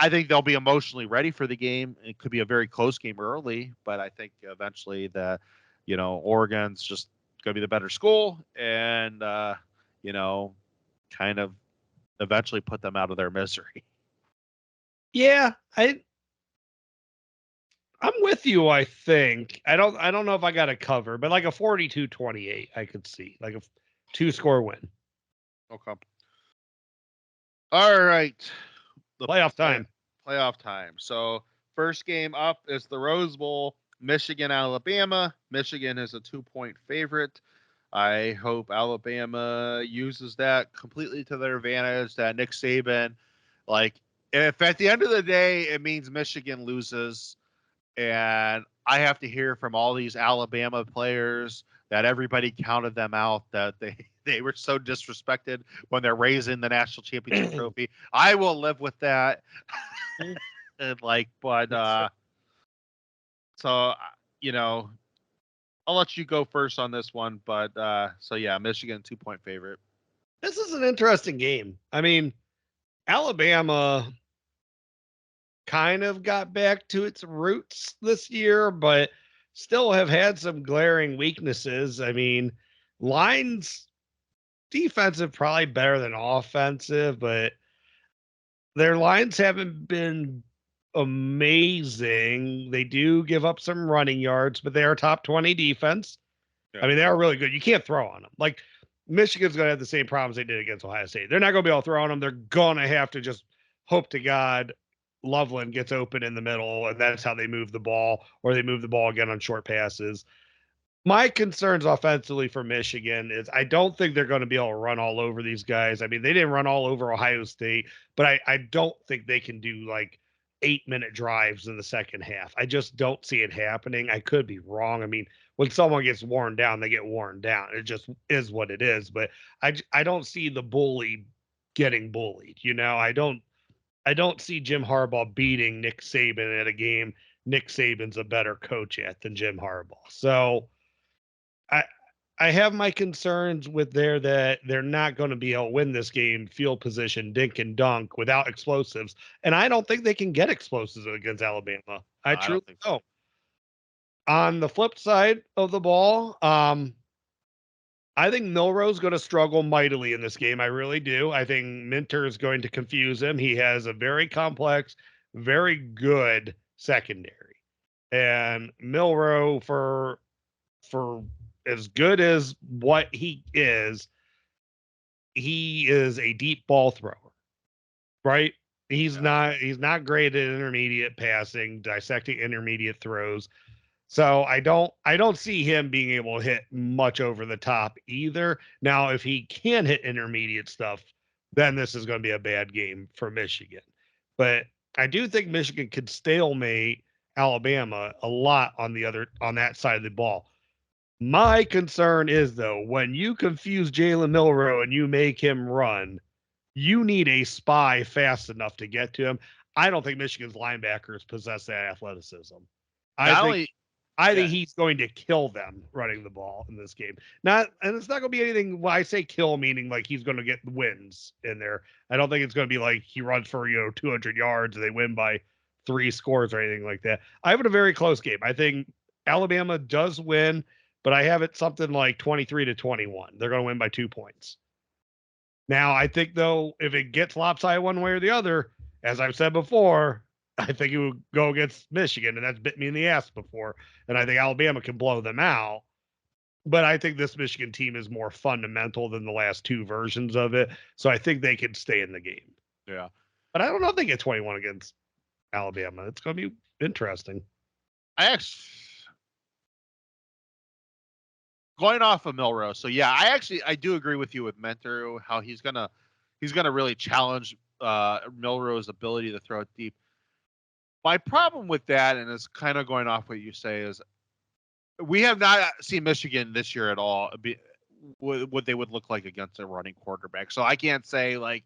I think they'll be emotionally ready for the game. It could be a very close game early, but I think eventually that, Oregon's just going to be the better school, and kind of eventually put them out of their misery. Yeah, I'm with you, I think. I don't know if I got a cover, but like a 42-28 I could see. Like a 2-score win. Okay. All right. The Playoff time. Playoff time. So first game up is the Rose Bowl, Michigan, Alabama. Michigan is a 2-point favorite. I hope Alabama uses that completely to their advantage. That Nick Saban, like, if at the end of the day it means Michigan loses, and I have to hear from all these Alabama players that everybody counted them out, that they were so disrespected when they're raising the national championship trophy, I will live with that. And so I'll let you go first on this one, but so yeah, Michigan 2-point favorite. This is an interesting game. I mean, Alabama kind of got back to its roots this year, but still have had some glaring weaknesses. I mean, lines defensive probably better than offensive, but their lines haven't been amazing. They do give up some running yards, but they are top 20 defense. Yeah. I mean, they are really good. You can't throw on them. Like, Michigan's going to have the same problems they did against Ohio State. They're not going to be able to throw on them. They're going to have to just hope to God Loveland gets open in the middle, and that's how they move the ball, or they move the ball again on short passes. My concerns offensively for Michigan is I don't think they're going to be able to run all over these guys. I mean, they didn't run all over Ohio State, but I don't think they can do like 8-minute drives in the second half. I just don't see it happening. I could be wrong. I mean, when someone gets worn down, they get worn down. It just is what it is. But I don't see the bully getting bullied. I don't see Jim Harbaugh beating Nick Saban at a game Nick Saban's a better coach at than Jim Harbaugh. So I have my concerns with that they're not going to be able to win this game field position, dink and dunk without explosives. And I don't think they can get explosives against Alabama. I truly don't. On the flip side of the ball, I think Milroe's going to struggle mightily in this game. I really do. I think Minter is going to confuse him. He has a very complex, very good secondary. And Milroe, for as good as what he is a deep ball thrower, right? He's not great at intermediate passing, dissecting intermediate throws. So I don't see him being able to hit much over the top either. Now, if he can hit intermediate stuff, then this is going to be a bad game for Michigan. But I do think Michigan could stalemate Alabama a lot on that side of the ball. My concern is though, when you confuse Jalen Milroe and you make him run, you need a spy fast enough to get to him. I don't think Michigan's linebackers possess that athleticism. I Not think only, I yeah, think he's going to kill them running the ball in this game. And it's not going to be anything. When I say kill, meaning like he's going to get wins in there. I don't think it's going to be like he runs for 200 yards and they win by 3 scores or anything like that. I have it a very close game. I think Alabama does win, but I have it something like 23-21. They're going to win by 2 points. Now, I think though, if it gets lopsided one way or the other, as I've said before, I think it would go against Michigan, and that's bit me in the ass before. And I think Alabama can blow them out. But I think this Michigan team is more fundamental than the last 2 versions of it. So I think they can stay in the game. yeah. But I don't know if they get 21 against Alabama. It's going to be interesting. I actually going off of Milroe. So yeah, I do agree with you with Mentor how he's gonna really challenge Milroe's ability to throw it deep. My problem with that, and it's kind of going off what you say, is we have not seen Michigan this year at all what they would look like against a running quarterback. So I can't say like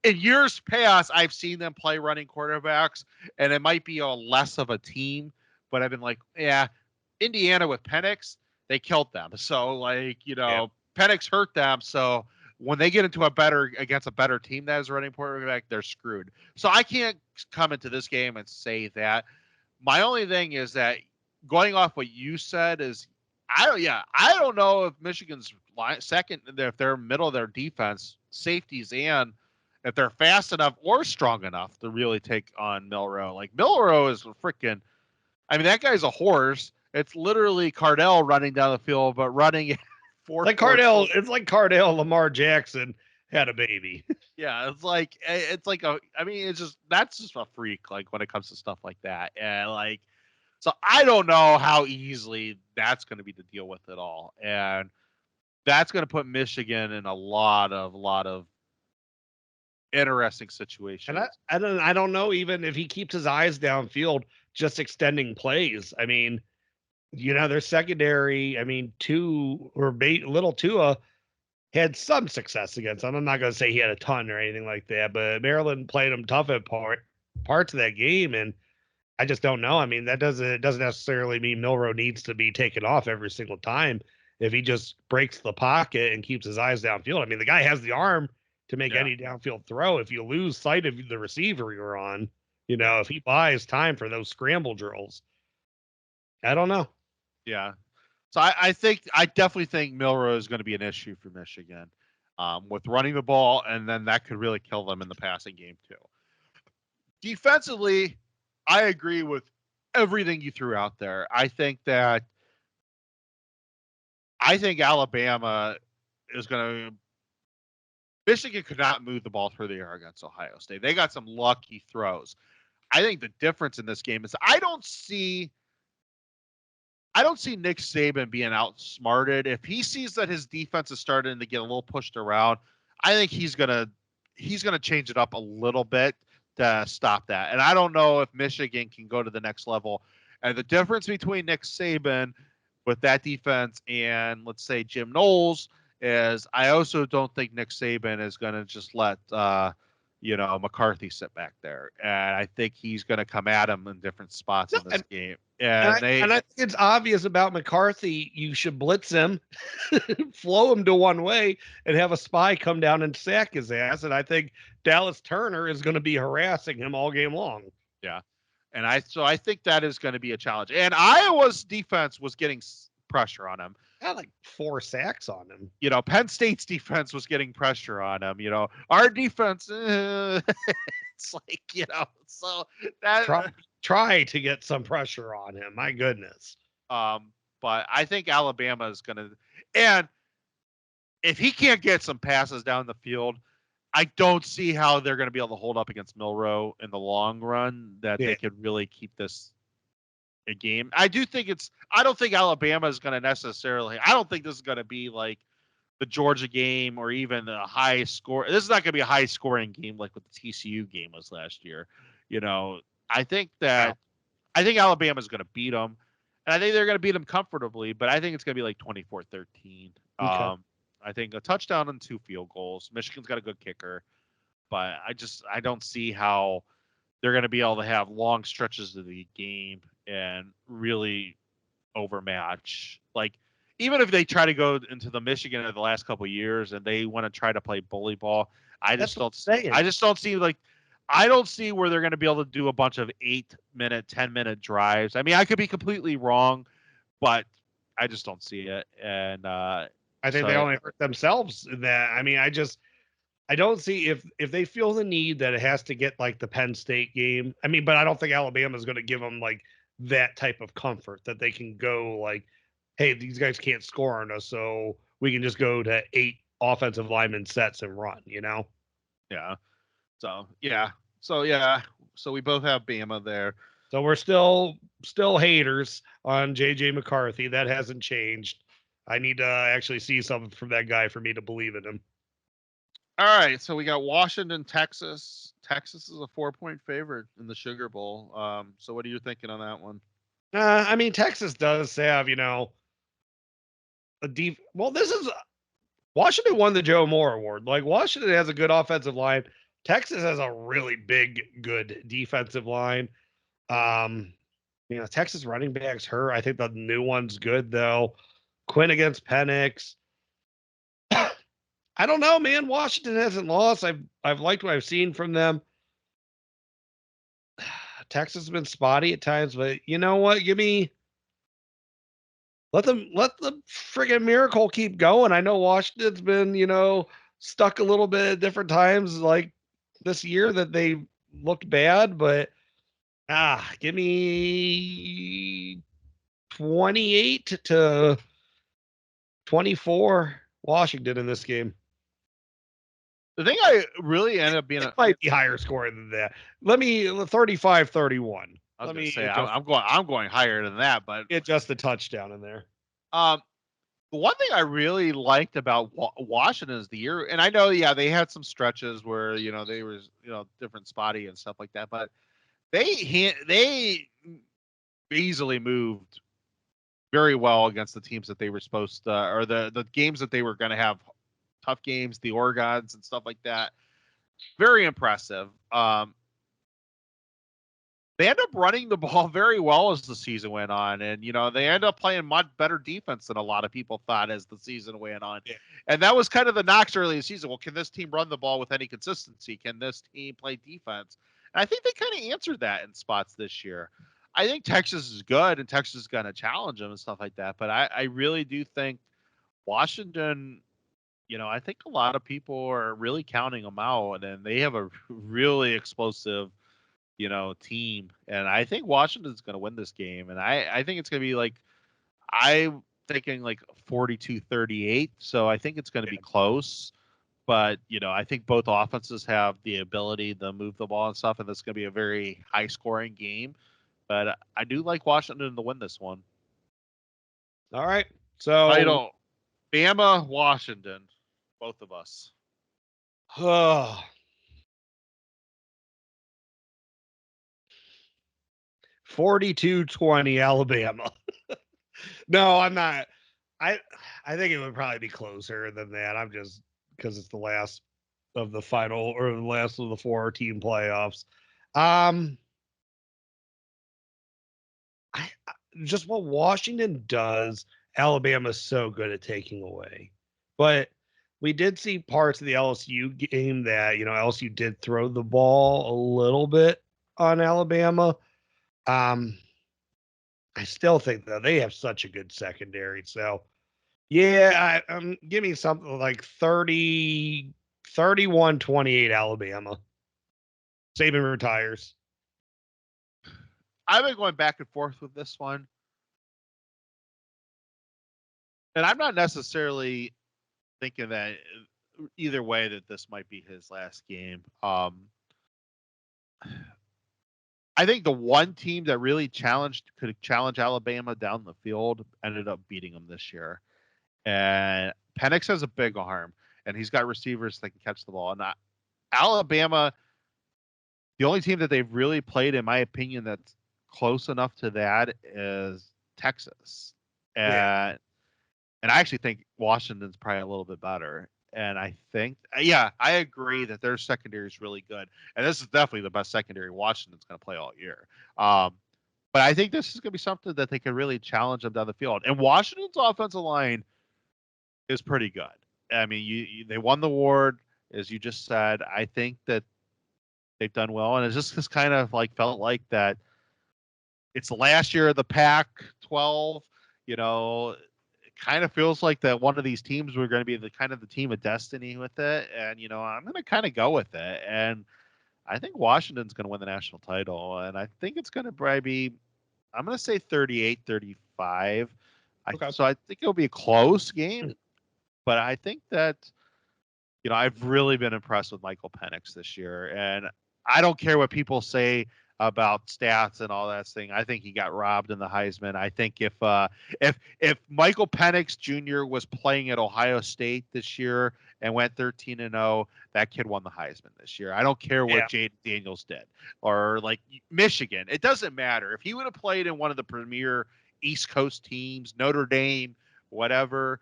in years past I've seen them play running quarterbacks, and it might be a less of a team, but I've been like, yeah, Indiana with Penix, they killed them. So like, Penix hurt them. So when they get against a better team that is running quarterback, they're screwed. So I can't come into this game and say that. My only thing is that going off what you said is I don't know if Michigan's second, if they're middle of their defense, safeties, and if they're fast enough or strong enough to really take on Milroe. Like Milroe is freaking, I mean, that guy's a horse. It's literally Cardell running down the field, but running Like Cardell, it's like Cardell Lamar Jackson had a baby. Yeah, it's like that's just a freak. Like when it comes to stuff like that, and like, so I don't know how easily that's going to be to deal with at all, and that's going to put Michigan in a lot of interesting situations. And I don't know even if he keeps his eyes downfield, just extending plays. I mean, their secondary. I mean, little Tua had some success against them. I'm not going to say he had a ton or anything like that, but Maryland played him tough at parts of that game, and I just don't know. I mean, it doesn't necessarily mean Milroe needs to be taken off every single time if he just breaks the pocket and keeps his eyes downfield. I mean, the guy has the arm to make any downfield throw. If you lose sight of the receiver you're on, if he buys time for those scramble drills, I don't know. Yeah. So I definitely think Milroe is going to be an issue for Michigan with running the ball, and then that could really kill them in the passing game too. Defensively, I agree with everything you threw out there. I think Alabama is going to. Michigan could not move the ball through the air against Ohio State. They got some lucky throws. I think the difference in this game is I don't see Nick Saban being outsmarted. If he sees that his defense is starting to get a little pushed around, I think he's gonna change it up a little bit to stop that. And I don't know if Michigan can go to the next level. And the difference between Nick Saban with that defense and let's say Jim Knowles is I also don't think Nick Saban is going to just let McCarthy sit back there. And I think he's going to come at him in different spots in this game. And I think it's obvious about McCarthy. You should blitz him, flow him to one way, and have a spy come down and sack his ass. And I think Dallas Turner is going to be harassing him all game long. Yeah. And I think that is going to be a challenge. And Iowa's defense was getting pressure on him. Got like 4 sacks on him. Penn State's defense was getting pressure on him. Our defense, it's like, so that try to get some pressure on him. My goodness. But I think Alabama is going to, and if he can't get some passes down the field, I don't see how they're going to be able to hold up against Milroe in the long run, that they could really keep this a game. I don't think Alabama is going to necessarily, I don't think this is going to be like the Georgia game or even a high score. This is not going to be a high scoring game like what the TCU game was last year. I think Alabama's going to beat them, and I think they're going to beat them comfortably. But I think it's going to be like 24-13. Okay. I think a touchdown and 2 field goals. Michigan's got a good kicker, but I don't see how they're going to be able to have long stretches of the game and really overmatch. Like, even if they try to go into the Michigan of the last couple of years and they want to try to play bully ball, I That's just what don't. I'm saying. I just don't see I don't see where they're going to be able to do a bunch of 8-minute, 10-minute drives. I mean, I could be completely wrong, but I just don't see it. And I think they only hurt themselves in that. I mean, I don't see if they feel the need that it has to get like the Penn State game. I mean, but I don't think Alabama's going to give them like that type of comfort that they can go like, hey, these guys can't score on us, so we can just go to 8 offensive lineman sets and run, Yeah. So we both have Bama there. So we're still haters on JJ McCarthy. That hasn't changed. I need to actually see something from that guy for me to believe in him. All right, so we got Washington, Texas. Texas is a 4-point favorite in the Sugar Bowl. So what are you thinking on that one? I mean, Texas does have, a deep. Well, this is Washington won the Joe Moore Award. Like, Washington has a good offensive line. Texas has a really big, good defensive line. Texas running backs hurt. I think the new one's good though. Quinn against Penix. I don't know, man. Washington hasn't lost. I've liked what I've seen from them. Texas has been spotty at times, but you know what? Let the friggin' miracle keep going. I know Washington's been, stuck a little bit at different times, like this year that they looked bad, but give me 28-24 Washington in this game. The thing I really ended up being it might be higher scoring than that. Let me 35-31. I was going to say I'm going higher than that, but it's just a touchdown in there. The one thing I really liked about Washington is the year, and I know, they had some stretches where they were different spotty and stuff like that, but they easily moved very well against the teams that they were supposed to, or the games that they were going to have tough games, the Oregons and stuff like that. Very impressive. They end up running the ball very well as the season went on, and they end up playing much better defense than a lot of people thought as the season went on. Yeah. And that was kind of the knocks early in the season. Well, can this team run the ball with any consistency? Can this team play defense? And I think they kind of answered that in spots this year. I think Texas is good, and Texas is going to challenge them and stuff like that. But I really do think Washington, I think a lot of people are really counting them out, and they have a really explosive team. And I think Washington's going to win this game. And I think it's going to be I'm thinking 42-38. So I think it's going to be close. But, I think both offenses have the ability to move the ball and stuff. And it's going to be a very high scoring game. But I do like Washington to win this one. All right. So title, Bama, Washington, both of us. 42-20 Alabama. No, I'm not. I think it would probably be closer than that. I'm just because it's the last of the final or the last of the 4-team playoffs. Just what Washington does, Alabama's so good at taking away. But we did see parts of the LSU game that, LSU did throw the ball a little bit on Alabama. I still think though they have such a good secondary. So yeah, give me something like 31-28 Alabama. Saban retires. I've been going back and forth with this one. And I'm not necessarily thinking that either way that this might be his last game. I think the one team that really could challenge Alabama down the field ended up beating them this year. And Penix has a big arm, and he's got receivers that can catch the ball. And Alabama The only team that they've really played, in my opinion, that's close enough to that is Texas. And I actually think Washington's probably a little bit better. And I think, yeah, I agree that their secondary is really good. And this is definitely the best secondary Washington's going to play all year. But I think this is going to be something that they can really challenge them down the field. And Washington's offensive line is pretty good. I mean, they won the award, as you just said. I think that they've done well, and it's just kind of like felt like that. It's the last year of the Pac-12. You know, it kind of feels like that one of these teams were going to be the kind of the team of destiny with it, and I'm going to kind of go with it. And I think Washington's going to win the national title, and I think it's going to probably be, I'm going to say 38-35. Okay. So I think it'll be a close game, but I think that, I've really been impressed with Michael Penix this year, and I don't care what people say about stats and all that thing. I think he got robbed in the Heisman. I think if Michael Penix Jr. was playing at Ohio State this year and went 13-0, that kid won the Heisman this year. I don't care what Jaden Daniels did or like Michigan. It doesn't matter. If he would have played in one of the premier East Coast teams, Notre Dame, whatever,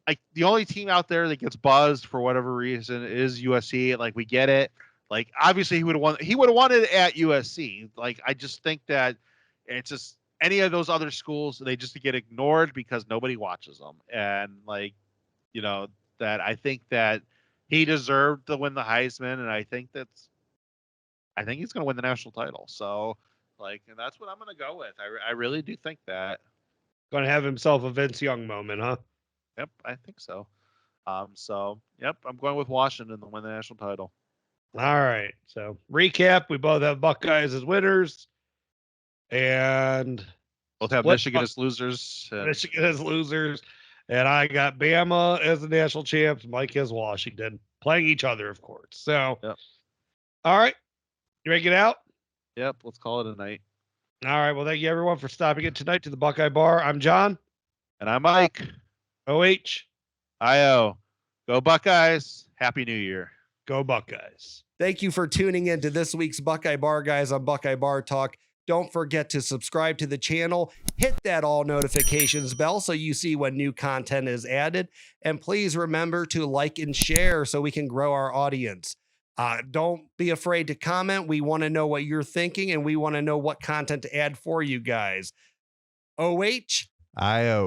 like the only team out there that gets buzzed for whatever reason is USC. Like, we get it. Like, obviously he would have won. He would have won it at USC. Like, I just think that it's just any of those other schools, they just get ignored because nobody watches them. And that I think that he deserved to win the Heisman, and I think he's going to win the national title. So, and that's what I'm going to go with. I really do think that. Going to have himself a Vince Young moment, huh? Yep, I think so. Yep, I'm going with Washington to win the national title. All right. So recap: we both have Buckeyes as winners, and both have Michigan as losers. Michigan as losers, and I got Bama as the national champs. Mike has Washington, playing each other, of course. So, yep. All right, you ready to get out? Yep. Let's call it a night. All right. Well, thank you everyone for stopping in tonight to the Buckeye Bar. I'm John, and I'm Mike. OH. IO. Go Buckeyes. Happy New Year. Go Buckeyes. Thank you for tuning in to this week's Buckeye Bar Guys on Buckeye Bar Talk. Don't forget to subscribe to the channel, hit that all notifications bell so you see when new content is added, and please remember to like and share so we can grow our audience. Don't be afraid to comment. We want to know what you're thinking, and we want to know what content to add for you guys. OH. IO.